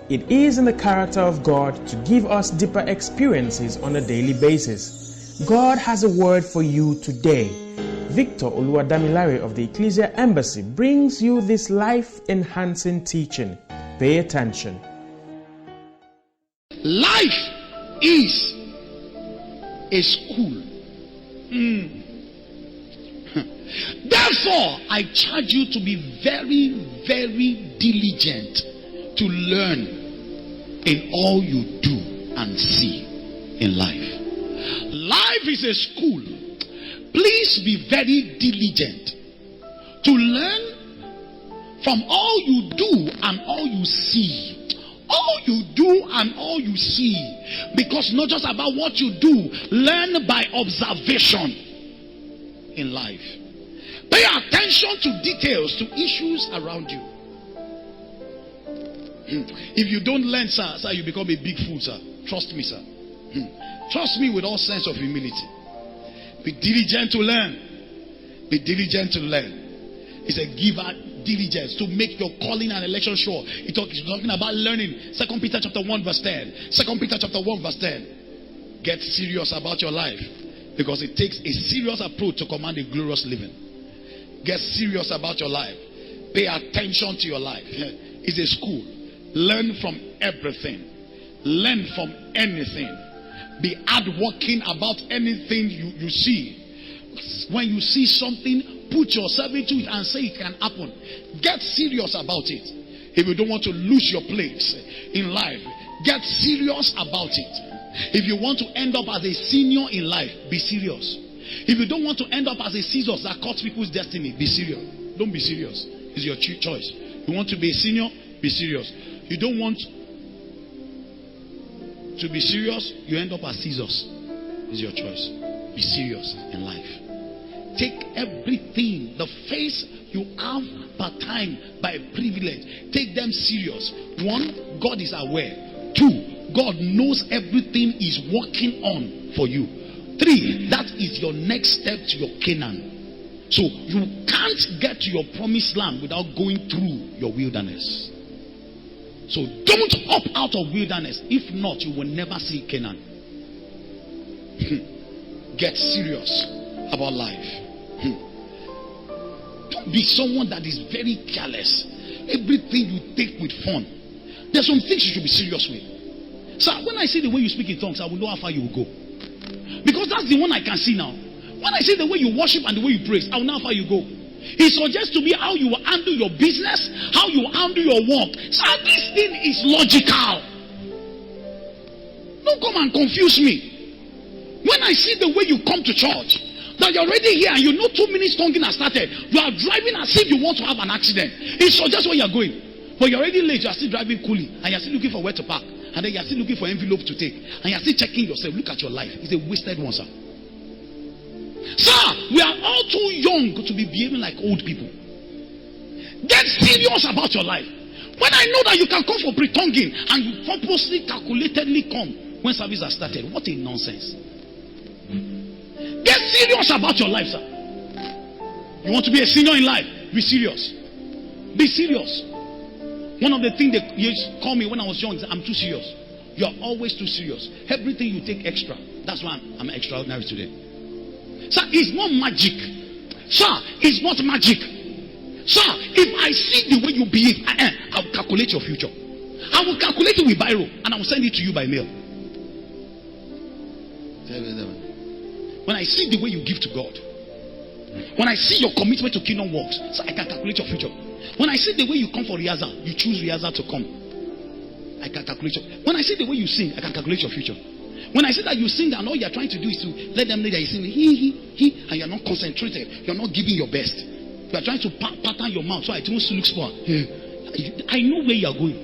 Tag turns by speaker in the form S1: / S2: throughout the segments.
S1: It is in the character of God to give us deeper experiences on a daily basis. God has a word for you today. Victor Oluwadamilare of the Ecclesia Embassy brings you this life-enhancing teaching. Pay attention.
S2: Life is a school. Therefore, I charge you to be very, very diligent to learn in all you do and see in life. Life is a school. Please be very diligent to learn from all you do and all you see. All you do and all you see. Because not just about what you do, learn by observation in life. Pay attention to details, to issues around you. If you don't learn, sir, you become a big fool, sir. Trust me, sir. Trust me with all sense of humility. Be diligent to learn. Be diligent to learn. It's a giver diligence to make your calling and election sure. It's talking about learning. 2 Peter chapter 1 verse 10. 2 Peter chapter 1 verse 10. Get serious about your life, because it takes a serious approach to command a glorious living. Get serious about your life. Pay attention to your life. It's a school. Learn from everything. Learn from anything. Be hardworking about anything you see. When you see something, put yourself into it and say it can happen. Get serious about it. If you don't want to lose your place in life, get serious about it. If you want to end up as a senior in life, be serious. If you don't want to end up as a scissors that cuts people's destiny, be serious. Don't be serious. It's your choice. You want to be a senior, be serious. You don't want to be serious, you end up as scissors. It's your choice. Be serious in life. Take everything, the face you have per time by privilege, take them serious. 1, God is aware. 2, God knows everything is working on for you. 3, that is your next step to your Canaan. So you can't get to your promised land without going through your wilderness. So don't opt out of wilderness. If not, you will never see Canaan. Get serious about life. Don't be someone that is very careless. Everything you take with fun. There's some things you should be serious with. So when I see the way you speak in tongues, I will know how far you will go. Because that's the one I can see now. When I see the way you worship and the way you praise, I will know how far you go. It suggests to me how you will handle your business, how you will handle your work. So this thing is logical. Don't come and confuse me. When I see the way you come to church, that you're already here and you know 2 minutes tonguing has started, you are driving as if you want to have an accident. It suggests where you're going. But you're already late, you are still driving coolly, and you're still looking for where to park, and then you're still looking for envelope to take, and you're still checking yourself. Look at your life. It's a wasted one, sir. Sir, we are all too young to be behaving like old people. Get serious about your life. When I know that you can come for pre-tonguing and you purposely, calculatedly come when service has started, what a nonsense. Get serious about your life, sir. You want to be a senior in life? Be serious. Be serious. One of the things they used to call me when I was young is, I'm too serious. You are always too serious. Everything you take extra. That's why I'm extraordinary today. Sir, it's not magic. Sir, it's not magic. Sir, if I see the way you behave, I will calculate your future. I will calculate it with Biro and I will send it to you by mail. When I see the way you give to God, when I see your commitment to kingdom works, so I can calculate your future. When I see the way you come for rehearsal, you choose rehearsal to come, I can calculate your. When I see the way you sing, I can calculate your future. When I say that you sing and all you're trying to do is to let them know that you sing he, and you're not concentrated, you're not giving your best. You are trying to pattern your mouth so it won't look small. I know where you are going.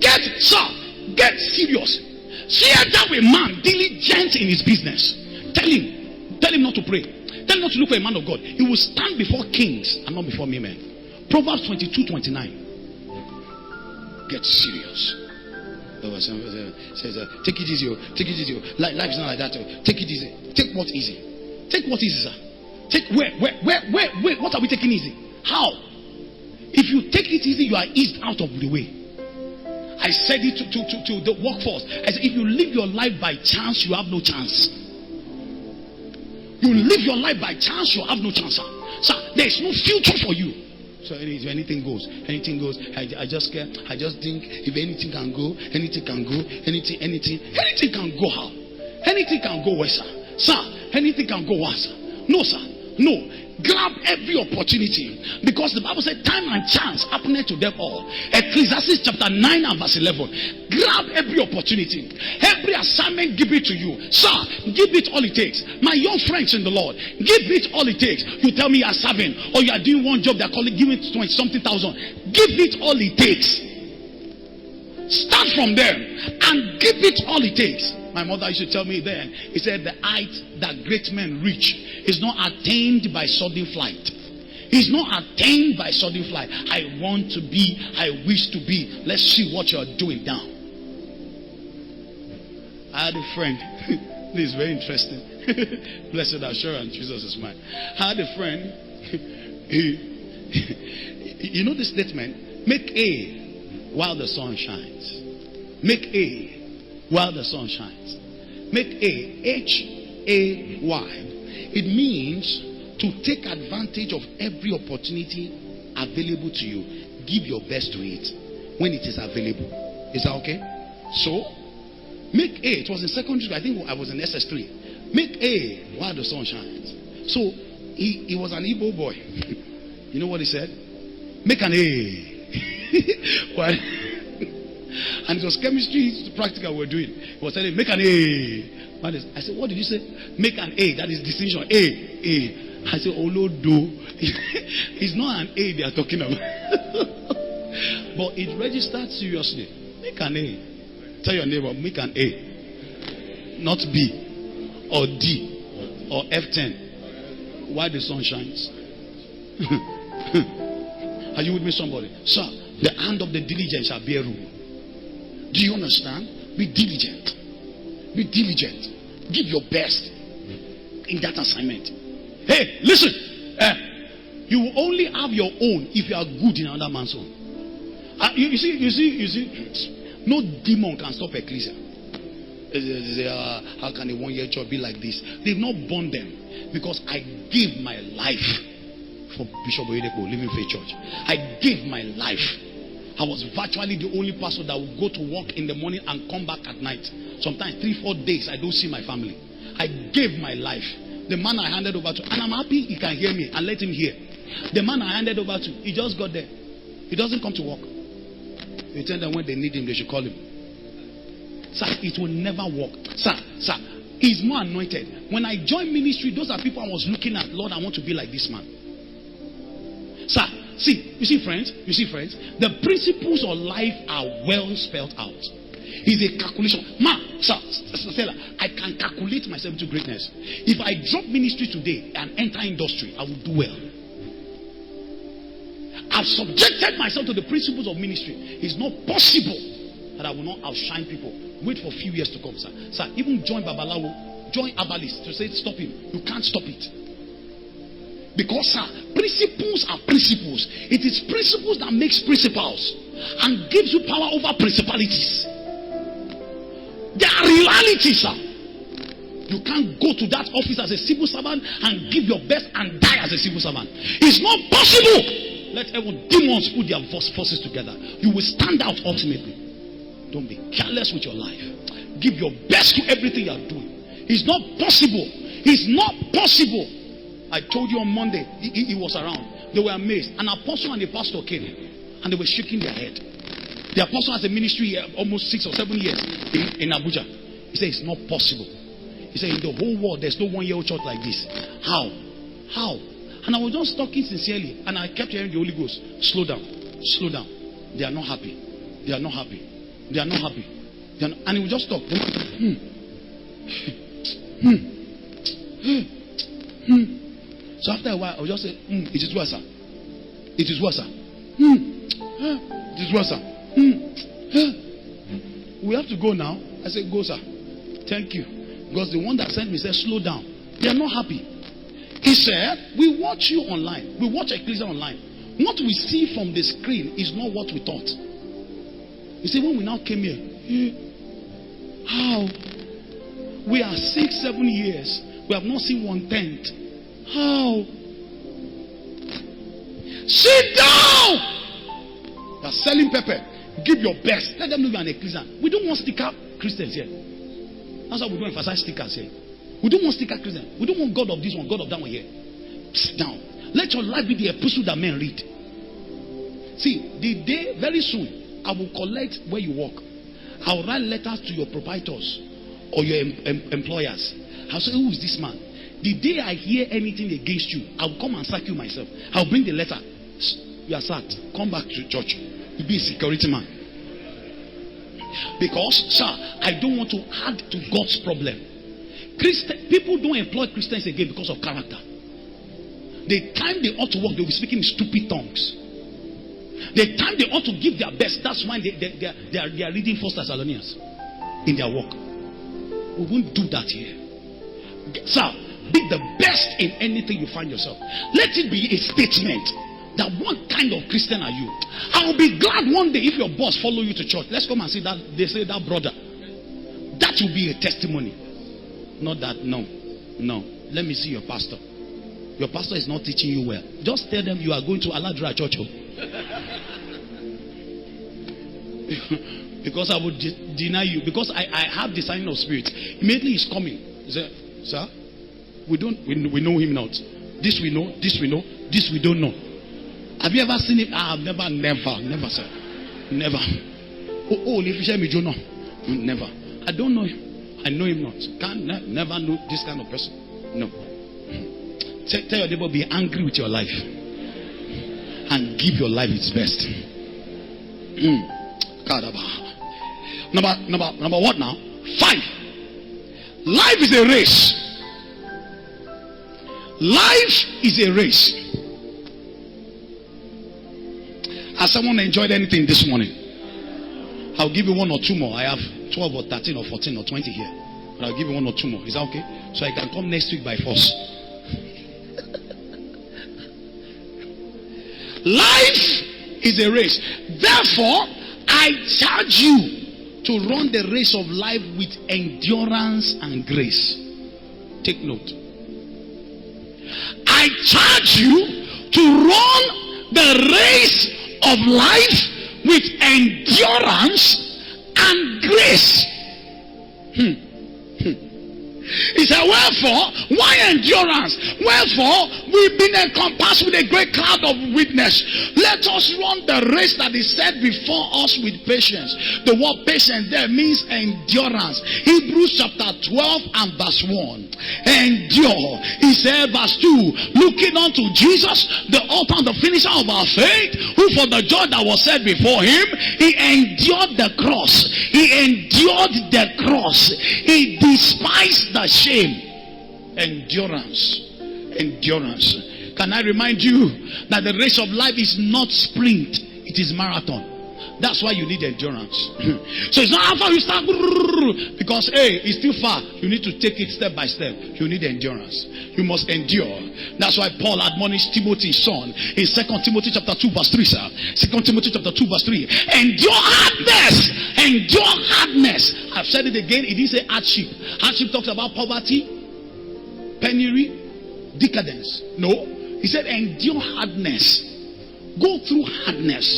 S2: Get serious. See that a man diligent in his business. Tell him not to pray. Tell him not to look for a man of God. He will stand before kings and not before me, men. Proverbs 22:29. Get serious. Says, take it easy. Take it easy. Life is not like that. Take it easy. Take what easy. Take what easy, sir. Take where? What are we taking easy? How? If you take it easy, you are eased out of the way. I said it to the workforce. I said, if you live your life by chance, you have no chance. You live your life by chance, you have no chance. Sir, there is no future for you. So anything goes. Anything goes. I just care. I just think if anything can go, anything can go. Anything can go how? Anything can go worse, sir. Sir, anything can go worse. No, sir. No. Grab every opportunity, because the Bible said time and chance happened to them all. Ecclesiastes chapter 9 and verse 11. Grab every opportunity, every assignment, give it to you. Sir, give it all it takes. My young friends in the Lord, give it all it takes. You tell me you are serving, or you are doing one job, they're calling, give it 20-something thousand. Give it all it takes. Start from there and give it all it takes. My mother used to tell me then, he said, the height that great men reach is not attained by sudden flight. It's not attained by sudden flight. I want to be, I wish to be. Let's see what you're doing now. I had a friend. This is very interesting. Blessed assurance, Jesus is mine. I had a friend. You know the statement? Make A while the sun shines. Make A while the sun shines. Make A, H-A-Y. It means to take advantage of every opportunity available to you. Give your best to it when it is available. Is that okay? So, make A. It was in secondary school. I think I was in SS3. Make A while the sun shines. So, he was an Igbo boy. You know what he said? Make an A. Well, and it was chemistry practical we were doing. He was telling, make an A. I said, what did you say? Make an A. That is distinction. A. I said, oh no, do. It's not an A they are talking about. But it registered seriously. Make an A. Tell your neighbor, make an A. Not B. Or D. Or F10. While the sun shines. Are you with me, somebody? Sir, the hand of the diligent shall bear rule. Do you understand? Be diligent. Be diligent. Give your best in that assignment. Hey, listen. You will only have your own if you are good in another man's own. You see, no demon can stop Ecclesia. How can a 1-year church be like this? They've not born them, because I gave my life for Bishop Oyedepo Living Faith Church. I gave my life. I was virtually the only pastor that would go to work in the morning and come back at night. Sometimes 3-4 days I don't see my family. I gave my life. The man I handed over to, and I'm happy he can hear me, and let him hear. The man I handed over to, he just got there. He doesn't come to work. They tell them when they need him, they should call him. Sir, it will never work. Sir, he's more anointed. When I joined ministry, those are people I was looking at. Lord, I want to be like this man. Sir, you see friends, the principles of life are well spelled out. It's a calculation. Stella, I can calculate myself to greatness. If I drop ministry today and enter industry, I will do well. I've subjected myself to the principles of ministry. It's not possible that I will not outshine people. Wait for a few years to come, sir. Sir, even join Babalawo, join Abalis to say stop him. You can't stop it. Because, sir, principles are principles. It is principles that makes principles and gives you power over principalities. They are realities, sir. You can't go to that office as a civil servant and give your best and die as a civil servant. It's not possible. Let every demons put their forces together. You will stand out ultimately. Don't be careless with your life. Give your best to everything you are doing. It's not possible. It's not possible. I told you on Monday, he was around. They were amazed. An apostle and a pastor came and they were shaking their head. The apostle has a ministry here almost 6 or 7 years in Abuja. He said it's not possible. He said in the whole world there's no 1-year-old church like this. How? And I was just talking sincerely, and I kept hearing the Holy Ghost. Slow down. They are not happy. And he would just talk. So after a while, I would just say, it is worse, sir. It is worse, sir. It is worse, sir. We have to go now. I said, go, sir. Thank you. Because the one that sent me said, slow down. They are not happy. He said, we watch you online. We watch Ecclesia online. What we see from the screen is not what we thought. You see, when we now came here, how? We are 6-7 years. We have not seen 1/10. How? Sit down! You are selling pepper. Give your best. Let them know you are an ecclesian. We don't want sticker Christians here. That's why we don't emphasize stickers here. We don't want sticker Christians. We don't want God of this one, God of that one here. Sit down. Let your life be the epistle that men read. See, the day very soon I will collect where you work. I will write letters to your proprietors or your employers. I'll say, who is this man? The day I hear anything against you, I will come and sack you myself. I'll bring the letter. You are sacked. Come back to church. You'll be a security man. Because, sir, I don't want to add to God's problem. People don't employ Christians again because of character. The time they ought to work, they'll be speaking in stupid tongues. The time they ought to give their best, that's why they are reading 1 Thessalonians in their work. We won't do that here. Sir, be the best in anything you find yourself. Let it be a statement that what kind of Christian are you? I will be glad one day if your boss follow you to church. Let's come and see that they say that brother. That will be a testimony. Not that, no. Let me see your pastor. Your pastor is not teaching you well. Just tell them you are going to Aladra Church. Because I would deny you. Because I have the sign of spirit. Immediately he's coming. He said, sir, we know him not. This we know, this we know, this we don't know. Have you ever seen him? Never, sir. Never. Never. I don't know him. I know him not. Never know this kind of person. No. Tell your neighbor, be angry with your life and give your life its best. Number what now? 5. Life is a race. Life is a race. Has someone enjoyed anything this morning? I'll give you 1 or 2 more. I have 12 or 13 or 14 or 20 here. But I'll give you 1 or 2 more. Is that okay? So I can come next week by force. Life is a race. Therefore, I charge you to run the race of life with endurance and grace. Take note. I charge you to run the race of life with endurance and grace. He said, wherefore, why endurance? Wherefore, we've been encompassed with a great cloud of witness. Let us run the race that is set before us with patience. The word patience there means endurance. Hebrews chapter 12 and verse 1. Endure. He said, verse 2, looking unto Jesus, the author and the finisher of our faith, who for the joy that was set before him, he endured the cross. He endured the cross. He despised the shame. Endurance. Can I remind you that the race of life is not sprint, it is marathon. That's why you need endurance. So it's not after you start, because it's still far. You need to take it step by step. You need endurance. You must endure. That's why Paul admonished Timothy's son in 2 Timothy chapter 2 verse 3, sir. 2 Timothy chapter 2 verse 3. Endure hardness. Endure hardness. I've said it again. It didn't say hardship. Hardship talks about poverty, penury, decadence. No. He said endure hardness. Go through hardness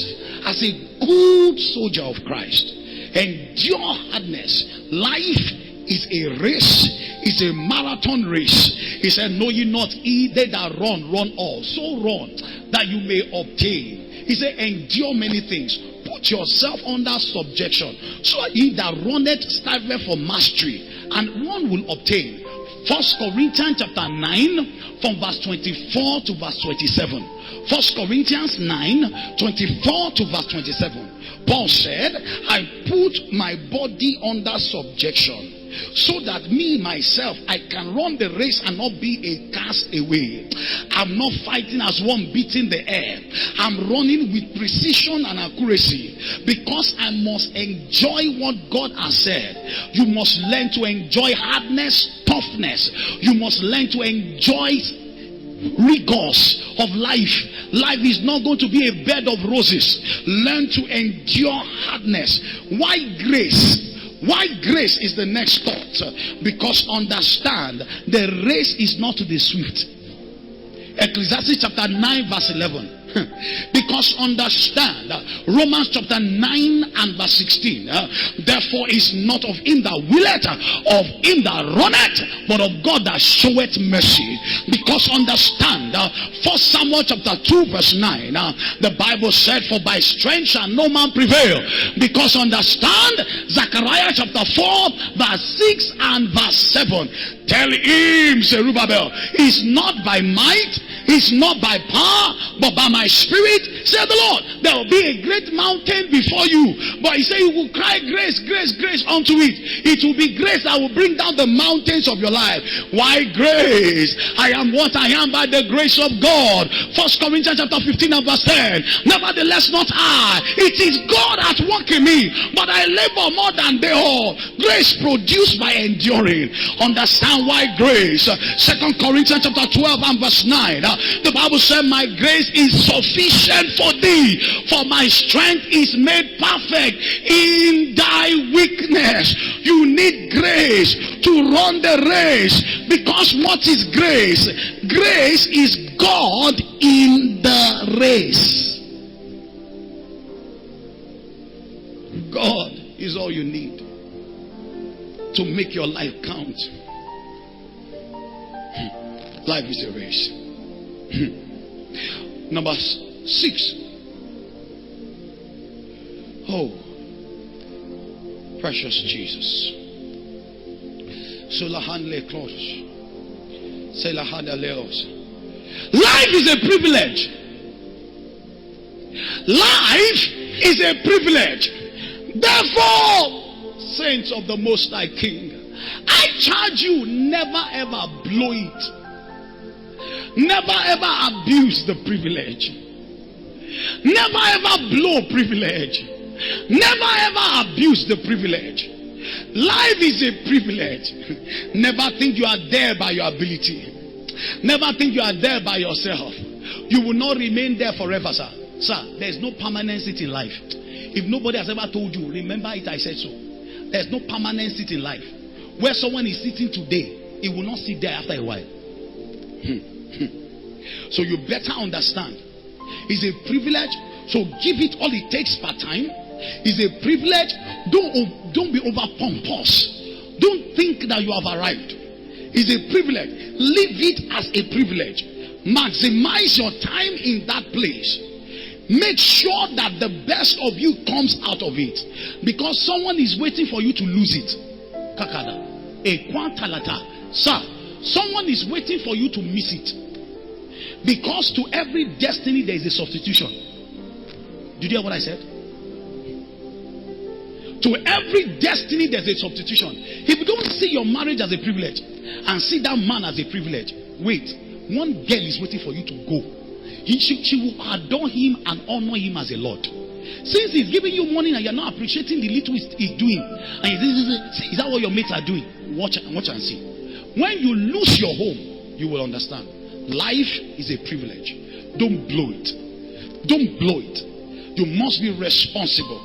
S2: as a good soldier of Christ. Endure hardness. Life is a race. It's a marathon race. He said, know ye not, ye they that run all. So run that you may obtain. He said, endure many things. Put yourself under subjection. So he that runneth striveth for mastery, and one will obtain. 1 Corinthians chapter 9 from verse 24 to verse 27. 1 Corinthians 9, 24 to verse 27. Paul said, I put my body under subjection, so that me myself I can run the race and not be a castaway. I'm not fighting as one beating the air. I'm running with precision and accuracy, because I must enjoy what God has said. You must learn to enjoy hardness, toughness. You must learn to enjoy rigors of life. Life is not going to be a bed of roses. Learn to endure hardness. Why grace? Why grace is the next thought? Because understand, the race is not to the swift. Ecclesiastes chapter 9 verse 11. Because understand, Romans chapter 9 and verse 16, therefore is not of him that willeth, of him that runneth, but of God that showeth mercy. Because understand, 1 Samuel chapter 2 verse 9, the Bible said, for by strength shall no man prevail. Because understand, Zechariah chapter 4 verse 6 and verse 7, tell him, Zerubbabel, it's not by might, it's not by power, but by my spirit, said the Lord. There will be a great mountain before you, but he said you will cry grace, grace, grace unto it. It will be grace that will bring down the mountains of your life. Why grace? I am what I am by the grace of God. 1 Corinthians chapter 15 and verse 10. Nevertheless not I, it is God at work in me, but I labor more than they all. Grace produced by enduring. Understand why grace. 2 Corinthians chapter 12 and verse 9. The Bible said, my grace is sufficient for thee, for my strength is made perfect in thy weakness. You need grace to run the race. Because what is grace? Grace is God in the race. God is all you need to make your life count. Life is a race. Number 6. Oh, precious Jesus. Life is a privilege. Life is a privilege. Therefore, saints of the Most High King, I charge you, never ever blow it. Never ever abuse the privilege. Never ever blow privilege. Never ever abuse the privilege. Life is a privilege. Never think you are there by your ability. Never think you are there by yourself. You will not remain there forever, sir. Sir, there is no permanent seat in life. If nobody has ever told you, remember it, I said so. There is no permanent seat in life. Where someone is sitting today, it will not sit there after a while. So you better understand, it's a privilege, so give it all it takes per time. It's a privilege. Don't be over pompous. Don't think that you have arrived. It's a privilege. Live it as a privilege. Maximize your time in that place. Make sure that the best of you comes out of it, because someone is waiting for you to lose it. Kakada, a quantalata, sir. Someone is waiting for you to miss it. Because to every destiny there is a substitution. Did you hear what I said? To every destiny there's a substitution. If you don't see your marriage as a privilege and see that man as a privilege, wait, one girl is waiting for you to go. She will adore him and honor him as a Lord. Since he's giving you money and you're not appreciating the little he's doing, and is that what your mates are doing? Watch and see. When you lose your home, you will understand. Life is a privilege. Don't blow it. Don't blow it. You must be responsible.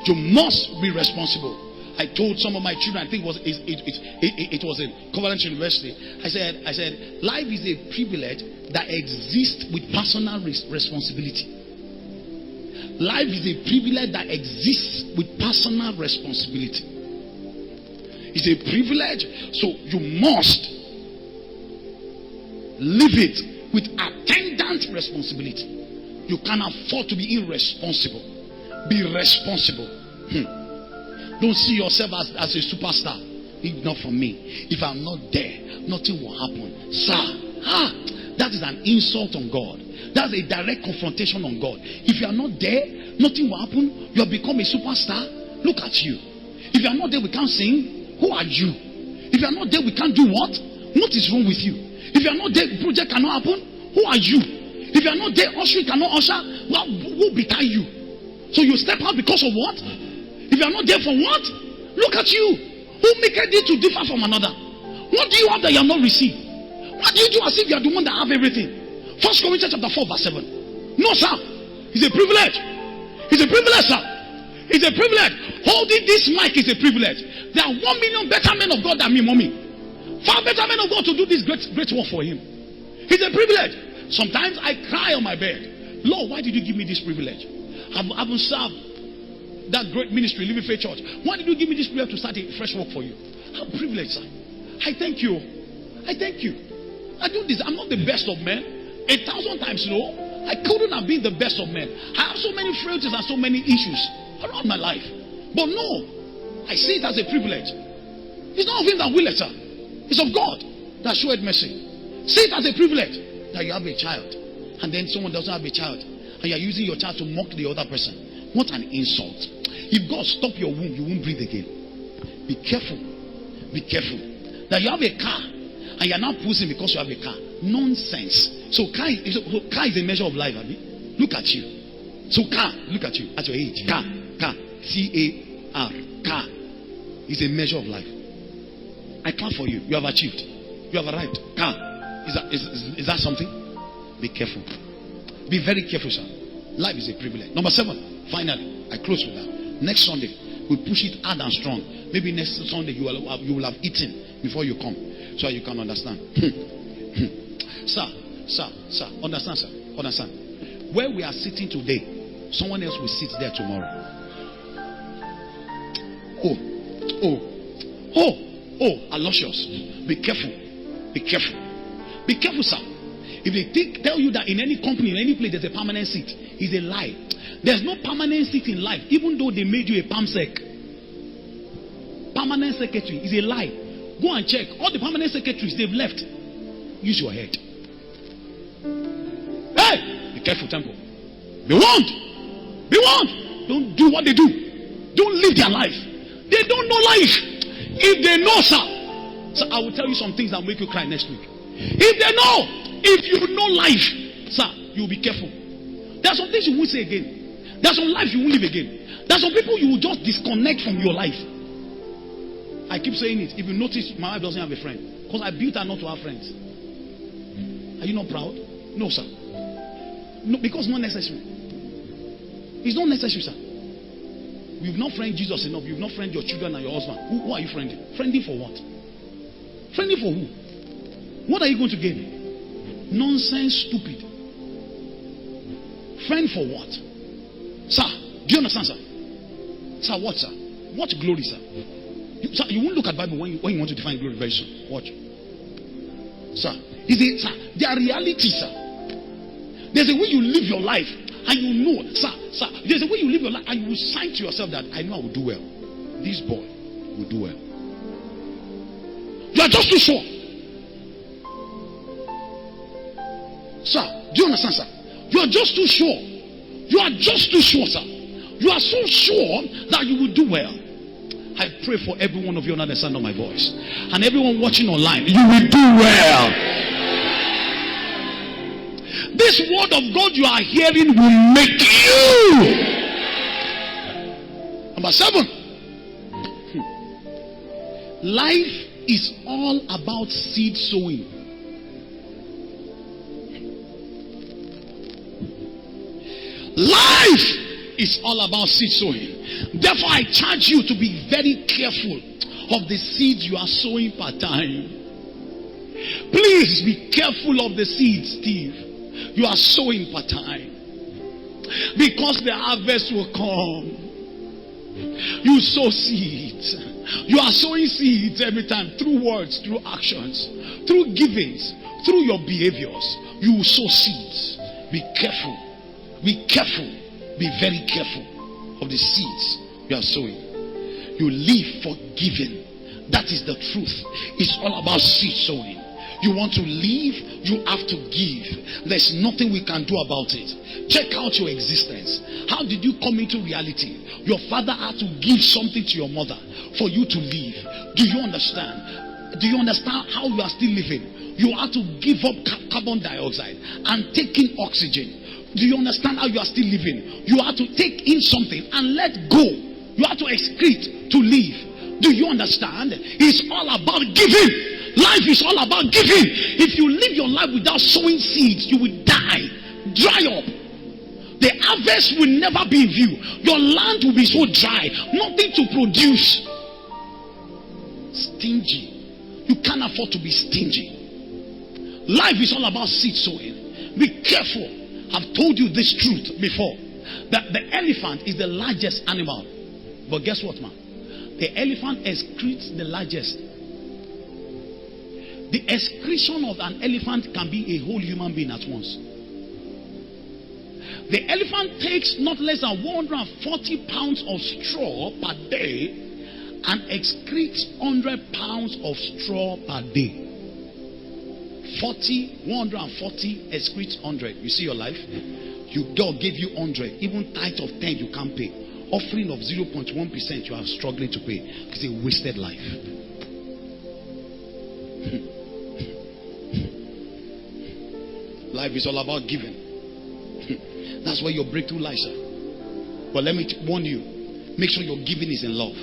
S2: You must be responsible. I told some of my children, I think it was in Covenant University. I said, life is a privilege that exists with personal responsibility. Life is a privilege that exists with personal responsibility. It's a privilege, so you must live it with attendant responsibility. You can't afford to be irresponsible. Be responsible. Don't see yourself as a superstar. If not for me, if I'm not there, nothing will happen. Sir, that is an insult on God. That's a direct confrontation on God. If you are not there, nothing will happen. You have become a superstar. Look at you. If you are not there, we can't sing. Who are you? If you are not there, we can't do what? What is wrong with you? If you are not there, the project cannot happen. Who are you? If you are not there, ushering cannot usher. Well, who betide you? So you step out because of what? If you are not there for what? Look at you. Who maketh thee to differ from another? What do you have that you have not received? When Why do you do as if you are the one that have everything? 1 Corinthians chapter 4 verse 7. No, sir. It's a privilege. It's a privilege, sir. It's a privilege. Holding this mic is a privilege. There are 1 million better men of God than me, mommy. Far better men of God to do this great work for him. It's a privilege. Sometimes I cry on my bed. Lord, why did you give me this privilege? I haven't served that great ministry, Living Faith Church. Why did you give me this privilege to start a fresh work for you? I'm privileged, sir. I thank you. I thank you. I do this. I'm not the best of men. 1,000 times no. I couldn't have been the best of men. I have so many frailties and so many issues around my life. But no, I see it as a privilege. It's not of him that will it, sir. It's of God that showed mercy. See it as a privilege that you have a child and then someone doesn't have a child and you're using your child to mock the other person. What an insult. If God stop your womb, you won't breathe again. Be careful. Be careful. That you have a car and you're not posing because you have a car. Nonsense. So car is a measure of life, Abby. Look at you. So car, look at you at your age. Car. C-A-R. Car is a measure of life. I clap for you. You have achieved. You have arrived. Car. Is that something? Be careful. Be very careful, sir. Life is a privilege. Number 7. Finally, I close with that. Next Sunday, we push it hard and strong. Maybe next Sunday you will have eaten before you come, so you can understand. Sir, understand, sir. Understand. Where we are sitting today, someone else will sit there tomorrow. Aloysius. Be careful. Be careful. Be careful, sir. If they tell you that in any company, in any place, there's a permanent seat, it's a lie. There's no permanent seat in life, even though they made you a PAMSEC. Permanent secretary is a lie. Go and check. All the permanent secretaries, they've left. Use your head. Hey! Be careful, temple. Be warned. Be warned. Don't do what they do. Don't live their life. They don't know life. If they know, sir, I will tell you some things that will make you cry next week. If they know, if you know life, sir, you'll be careful. There are some things you won't say again. There are some lives you won't live again. There are some people you will just disconnect from your life. I keep saying it. If you notice, my wife doesn't have a friend because I built her not to have friends. Are you not proud? No, sir. No, because not necessary. It's not necessary, sir. You've not friended Jesus enough. You've not friended your children and your husband. Who are you friending? Friending for what? Friending for who? What are you going to gain? Nonsense, stupid. Friend for what? Sir, do you understand, sir? Sir, what, sir? What glory, sir? Sir, you won't look at Bible when you want to define glory very soon. Watch. Sir, sir, there are realities, sir. There's a way you live your life and you know, sir, there's a way you live your life and you will sign to yourself that I know I will do well. This boy will do well. You are just too sure. Sir, do you understand, sir? You are just too sure. You are just too sure, sir. You are so sure that you will do well. I pray for every one of you under the sound of my voice. And everyone watching online, you will do well. This word of God you are hearing will make you. Number 7. Life is all about seed sowing. Life is all about seed sowing. Therefore, I charge you to be very careful of the seeds you are sowing per time. Please be careful of the seeds, Steve. You are sowing per time. Because the harvest will come. You sow seeds. You are sowing seeds every time through words, through actions, through givings, through your behaviors. You will sow seeds. Be careful. Be careful. Be very careful of the seeds you are sowing. You live for giving. That is the truth. It's all about seed sowing. You want to live, you have to give. There's nothing we can do about it. Check out your existence. How did you come into reality? Your father had to give something to your mother for you to live. Do you understand? Do you understand how you are still living? You have to give up carbon dioxide and take in oxygen. Do you understand how you are still living? You have to take in something and let go. You have to excrete to live. Do you understand? It's all about giving. Life is all about giving. If you live your life without sowing seeds, you will die, dry up. The harvest will never be in view. Your land will be so dry, nothing to produce. Stingy. You can't afford to be stingy. Life is all about seed sowing. Be careful. I've told you this truth before, that the elephant is the largest animal. But guess what, man? The elephant excretes the largest. The excretion of an elephant can be a whole human being at once. The elephant takes not less than 140 pounds of straw per day and excretes 100 pounds of straw per day. 140 excretes 100. You see your life? God gave you 100. Even tithe of 10 you can't pay. Offering of 0.1% you are struggling to pay. It's a wasted life. Life is all about giving. That's where your breakthrough lies, sir. But let me warn you, make sure your giving is in love.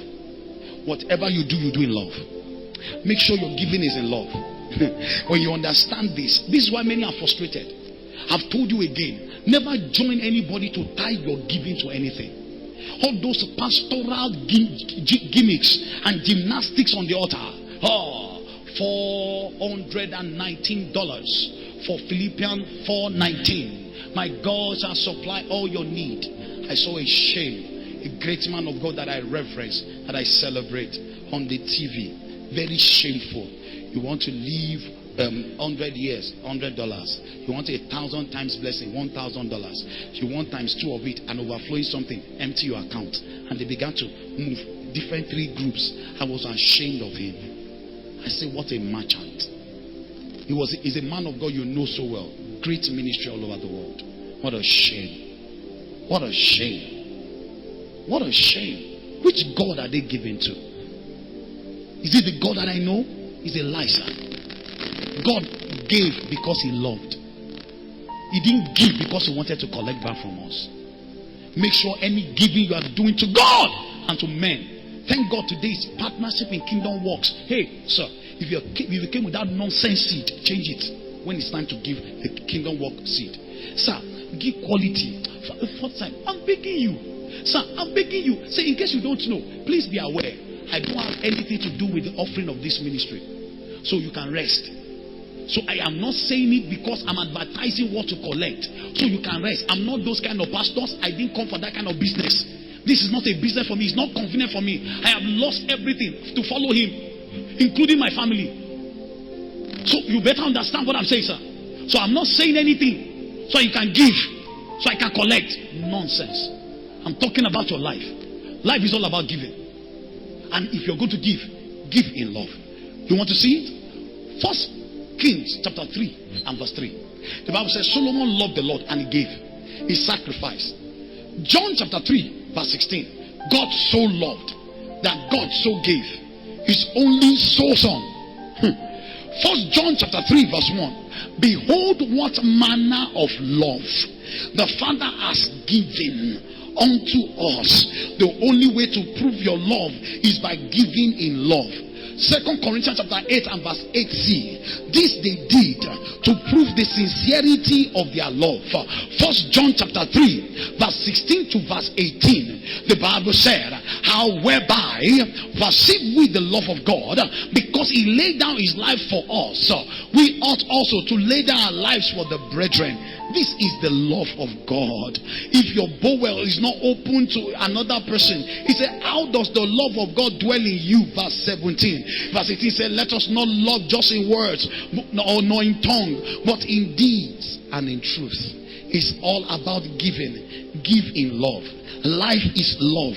S2: Whatever you do in love. Make sure your giving is in love. When you understand this is why many are frustrated. I've told you again, never join anybody to tie your giving to anything. All those pastoral gimmicks and gymnastics on the altar. $419 for Philippians 4:19. My God shall supply all your need. I saw a shame, a great man of God that I reverence, that I celebrate on the TV. Very shameful. You want to live 100 years, $100. You want 1,000 times blessing, $1,000. You want times 2 of it and overflowing something, empty your account. And they began to move different 3 groups. I was ashamed of him. I said, what a merchant. He's a man of God you know so well. Great ministry all over the world. What a shame. What a shame. What a shame. Which God are they giving to? Is it the God that I know? It's a lie, sir. God gave because he loved. He didn't give because he wanted to collect back from us. Make sure any giving you are doing to God and to men. Thank God today is partnership in kingdom works. Hey, sir, if you came with that nonsense seed, change it when it's time to give the kingdom work seed. Sir, give quality. First time, I'm begging you. Sir, I'm begging you. Say, in case you don't know, please be aware. I don't have anything to do with the offering of this ministry. So you can rest. So I am not saying it because I'm advertising what to collect. So you can rest. I'm not those kind of pastors. I didn't come for that kind of business. This is not a business for me. It's not convenient for me. I have lost everything to follow him, including my family. So you better understand what I'm saying, sir. So I'm not saying anything so you can give, so I can collect. Nonsense. I'm talking about your life. Life is all about giving. And if you're going to give, give in love. You want to see it? 1 Kings chapter 3 and verse 3. The Bible says Solomon loved the Lord and he gave. He sacrificed. John chapter 3 verse 16. God so loved that God so gave his only son. 1 John chapter 3 verse 1. Behold what manner of love the Father has given unto us. The only way to prove your love is by giving in love. 2 Corinthians chapter 8 and verse 8c. This they did to prove the sincerity of their love. 1 John chapter 3 verse 16 to verse 18. The Bible said, how whereby perceive we the love of God, because he laid down his life for us, we ought also to lay down our lives for the brethren. This is the love of God. If your bowel is not open to another person, he said, how does the love of God dwell in you? Verse 17. Verse 18 said, let us not love just in words or nor in tongue, but in deeds and in truth. It's all about giving. Give in love. Life is love.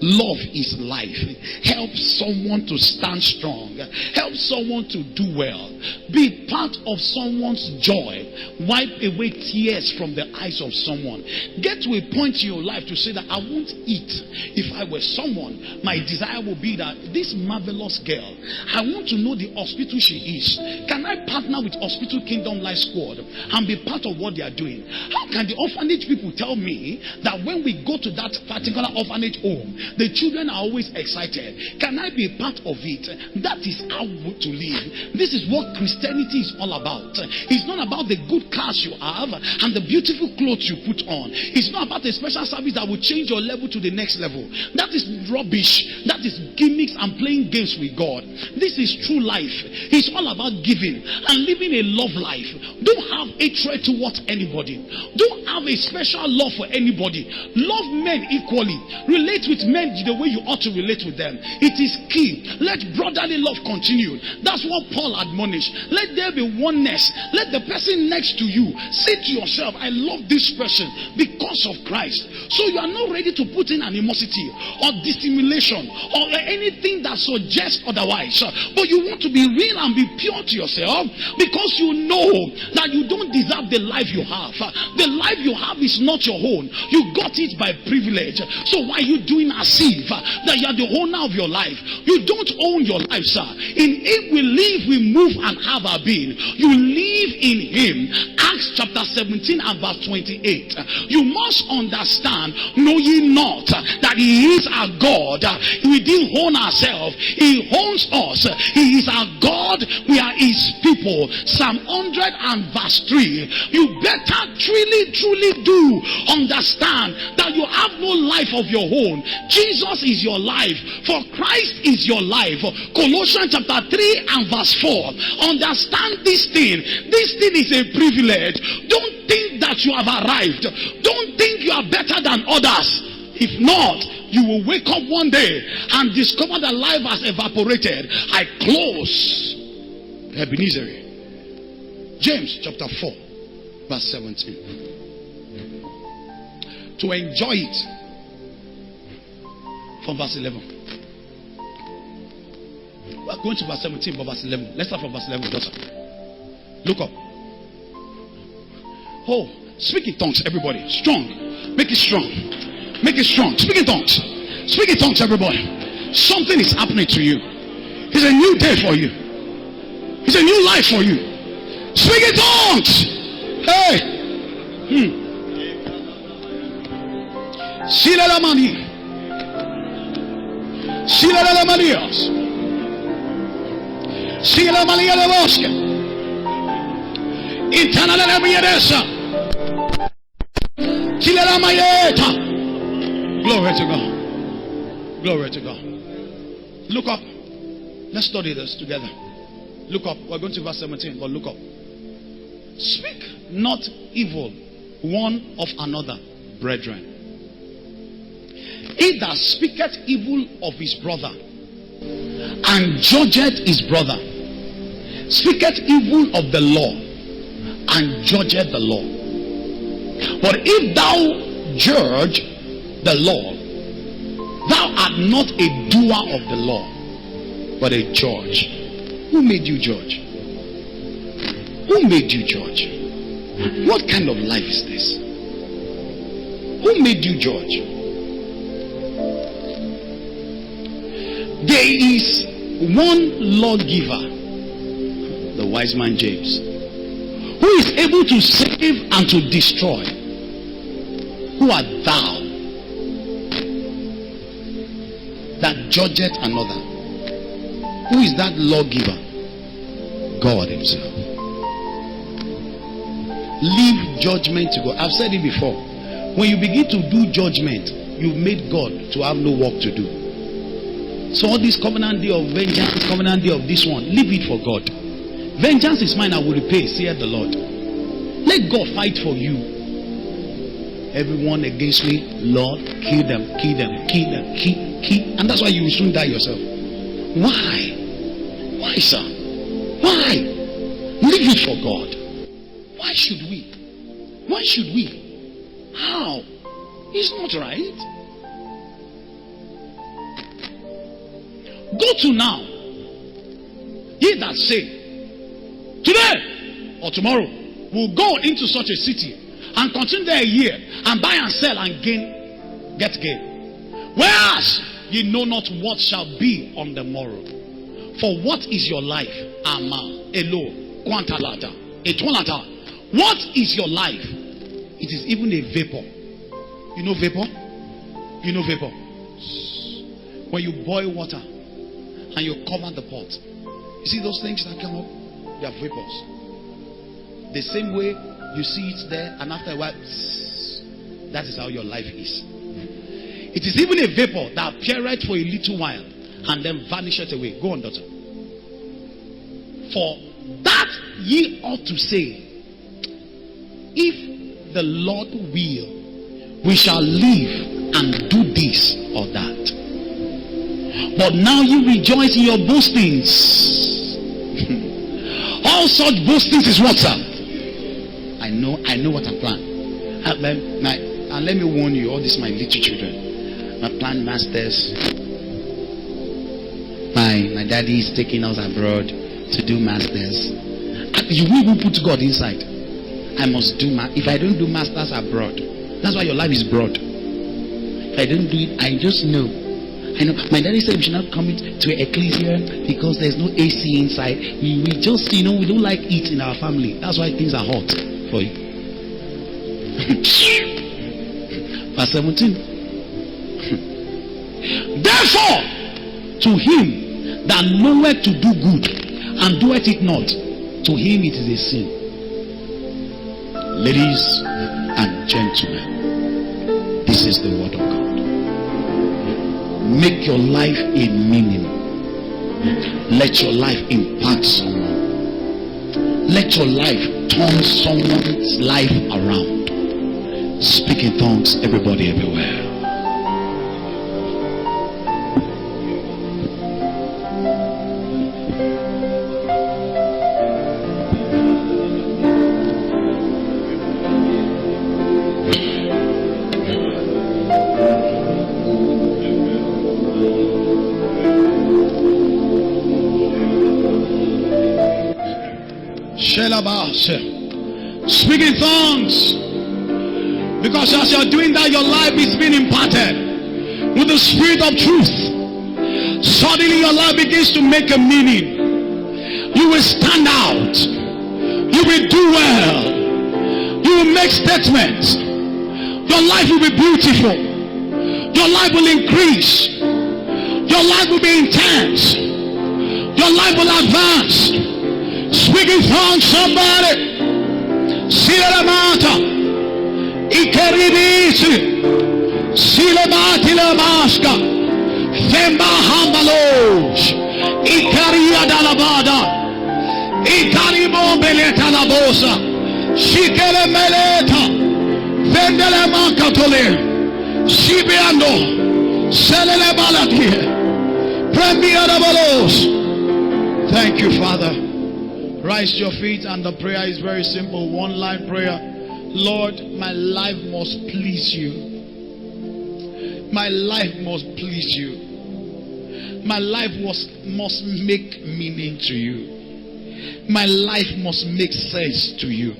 S2: Love is life. Help someone to stand strong. Help someone to do well. Be part of someone's joy. Wipe away tears from the eyes of someone. Get to a point in your life to say that I won't eat. If I were someone, my desire would be that this marvelous girl, I want to know the hospital she is. Can I partner with Hospital Kingdom Life Squad and be part of what they are doing? How can the orphanage people tell me that when we go to that particular orphanage home, the children are always excited? Can I be a part of it? That is how to live. This is what Christianity is all about. It's not about the good cars you have and the beautiful clothes you put on. It's not about a special service that will change your level to the next level. That is rubbish. That is gimmicks and playing games with God. This is true life. It's all about giving and living a love life. Don't have hatred towards anybody. Don't have a special love for anybody. Love men equally. Relate with men the way you ought to relate with them. It is key. Let brotherly love continue. That's what Paul admonished. Let there be oneness. Let the person next to you say to yourself, I love this person because of Christ. So you are not ready to put in animosity or dissimulation or anything that suggests otherwise. But you want to be real and be pure to yourself because you know that you don't deserve the life you have. The life you have is not your own. You got it by privilege. So why are you doing as if that you are the owner of your life? You don't own your life, sir. In Him we live, we move and have our being. You live in Him. Acts chapter 17 and verse 28. You must understand, know ye not that He is our God. We didn't own ourselves. He owns us. He is our God. We are His people. Psalm 100 and verse 3. You better truly do understand that you have no life of your own. Jesus is your life. For Christ is your life. Colossians chapter 3 and verse 4. Understand this thing. This thing is a privilege. Don't think that you have arrived. Don't think you are better than others. If not, you will wake up one day and discover that life has evaporated. I close Ebenezer. James chapter 4 verse 17. To enjoy it from verse 11. We are going to verse 17 but verse 11. Let's start from verse 11. Daughter. Look up. Oh, speak in tongues, everybody. Strong. Make it strong. Make it strong. Speak in tongues. Speak in tongues, everybody. Something is happening to you. It's a new day for you. It's a new life for you. Speak in tongues. Hey. Silala mani. Silala manios. Silala mania de bosque. Intana la mieresa. Silala mayeta. Glory to God. Glory to God. Look up. Let's study this together. Look up. We're going to verse 17, but look up. Speak not evil one of another, brethren. He that speaketh evil of his brother and judgeth his brother speaketh evil of the law and judgeth the law. But if thou judge the law, thou art not a doer of the law, but a judge. Who made you judge? Who made you judge? What kind of life is this? Who made you judge? There is one lawgiver, the wise man James, who is able to save and to destroy. Who art thou that judgeth another? Who is that lawgiver? God Himself. Leave judgment to God. I've said it before. When you begin to do judgment, you've made God to have no work to do. So all this covenant day of vengeance, covenant day of this one, leave it for God. Vengeance is mine, I will repay, saith the Lord. Let God fight for you. Everyone against me, Lord, kill them, kill them, kill them, kill. And that's why you will soon die yourself. Why? Why, sir? Why? Leave it for God. Why should we? Why should we? How? It's not right. Go to now. Ye that say, today or tomorrow, we'll go into such a city and continue there a year and buy and sell and get gain. Whereas ye know not what shall be on the morrow. For what is your life? Ama, elo, quantalata, etwalata. What is your life? It is even a vapor. You know vapor? You know vapor? When you boil water and you cover the pot, you see those things that come up? They are vapors. The same way you see it there, and after a while, that is how your life is. It is even a vapor that appeareth for a little while and then vanisheth away. Go on, daughter. For that ye ought to say, if the Lord will, we shall live and do this or that. But now you rejoice in your boastings. All such boastings is what, sir? I know what I plan. And let me warn you, all these my little children. My plan masters. My daddy is taking us abroad to do masters. You will even put God inside. I must do if I don't do masters abroad. That's why your life is broad. If I don't do it, I just know. I know. My daddy said we should not come to ecclesia because there's no AC inside. We just, we don't like it in our family. That's why things are hot for you. Verse 17. Therefore, to him that knoweth to do good and doeth it not, to him it is a sin. Ladies and gentlemen, this is the word of God. Make your life a meaning. Let your life impact someone. Let your life turn someone's life around. Speak in tongues, everybody everywhere. Speak in tongues, because as you're doing that, your life is being imparted with the spirit of truth. Suddenly your life begins to make a meaning. You will stand out. You will do well. You will make statements. Your life will be beautiful. Your life will increase. Your life will be intense. Your life will advance. Speak in tongues, somebody. Silamata Ikeribisi Silamati Lamaska Femba Hambalos Ikaria Dalabada Ikarimo Beleta Labosa Shikele Meleta Vendele Makatole Sibiando Selele Balaki Premier Balos. Thank you, Father. Rise to your feet, and the prayer is very simple. One line prayer. Lord, my life must please you. My life must please you. My life must make meaning to you. My life must make sense to you.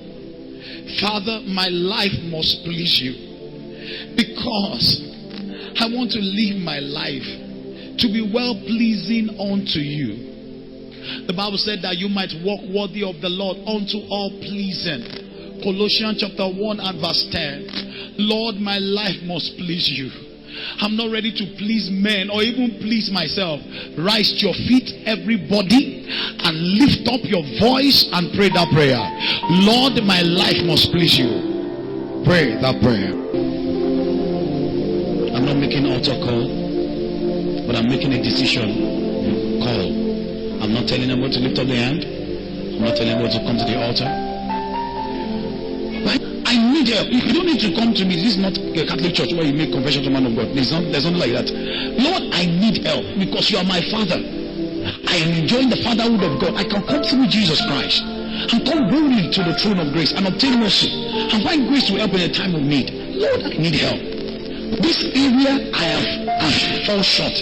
S2: Father, my life must please you, because I want to live my life to be well pleasing unto you. The Bible said that you might walk worthy of the Lord unto all pleasing. Colossians chapter 1 and verse 10. Lord, my life must please you. I'm not ready to please men or even please myself. Rise to your feet, everybody, and lift up your voice and pray that prayer. Lord, my life must please you. Pray that prayer. I'm not making an altar call, but I'm making a decision call. I'm not telling them what to lift up their hand. I'm not telling them what to come to the altar. But I need help. You don't need to come to me. This is not a Catholic church where you make confession to man of God. There's nothing like that. Lord, I need help because you are my Father. I am enjoying the fatherhood of God. I can come through Jesus Christ and come boldly to the throne of grace and obtain mercy and find grace to help in a time of need. Lord, I need help. This area I have fallen short.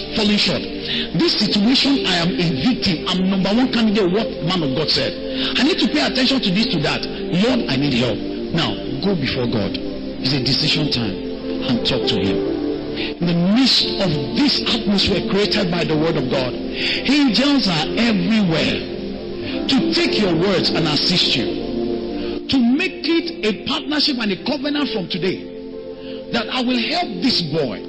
S2: This situation I am a victim. I'm number one candidate. What man of God said. I need to pay attention to this, to that. Lord, I need help. Now go before God. It's a decision time and talk to Him. In the midst of this atmosphere created by the Word of God, angels are everywhere to take your words and assist you to make it a partnership and a covenant from today that I will help this boy.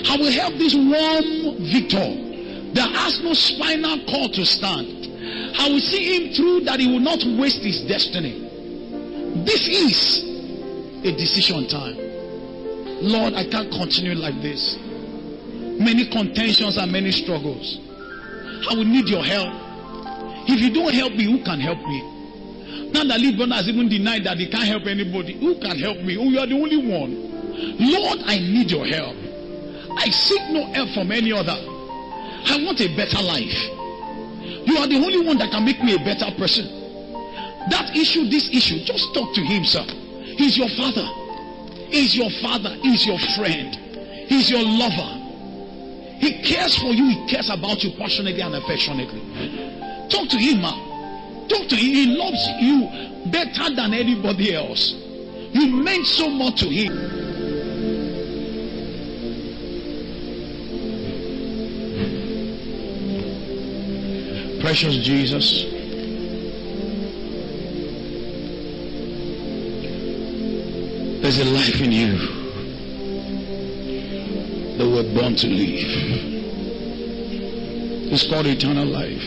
S2: I will help this warm Victor that has no spinal cord to stand. I will see him through, that he will not waste his destiny. This is a decision time. Lord, I can't continue like this. Many contentions and many struggles. I will need your help. If you don't help me, who can help me? Now that Lead Brother has even denied that he can't help anybody, who can help me? Oh, you are the only one. Lord, I need your help. I seek no help from any other. I want a better life. You are the only one that can make me a better person. That issue, this issue, just talk to him, sir. He's your father. He's your father. He's your friend. He's your lover. He cares for you. He cares about you passionately and affectionately. Talk to him, man. Talk to him. He loves you better than anybody else. You meant so much to him. Precious Jesus, there's a life in you that we're born to live. It's called eternal life.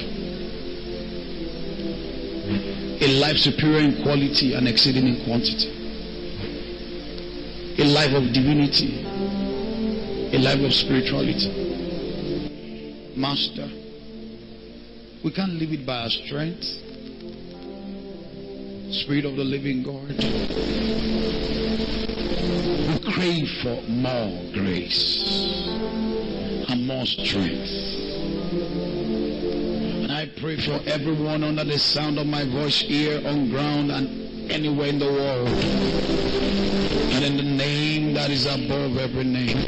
S2: A life superior in quality and exceeding in quantity. A life of divinity. A life of spirituality. Master, we can't live it by our strength. Spirit of the living God, we crave for more grace and more strength. And I pray for everyone under the sound of my voice here on ground and anywhere in the world, and in the name that is above every name,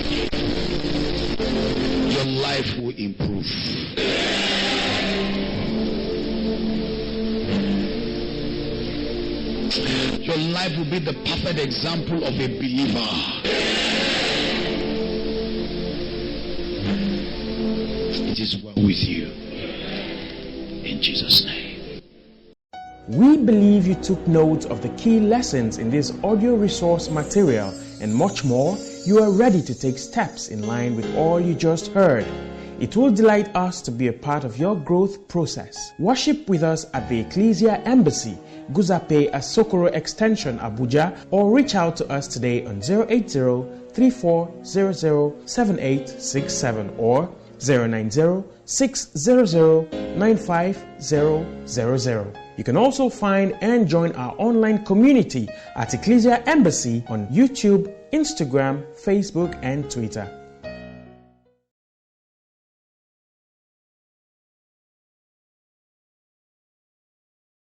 S2: your life will improve. Your life will be the perfect example of a believer. It is well with you. In Jesus' name.
S1: We believe you took note of the key lessons in this audio resource material, and much more. You are ready to take steps in line with all you just heard. It will delight us to be a part of your growth process. Worship with us at the Ecclesia Embassy, Guzape Asokoro Extension, Abuja, or reach out to us today on 080-3400-7867 or 090-600-95000. You can also find and join our online community at Ecclesia Embassy on YouTube, Instagram, Facebook, and Twitter.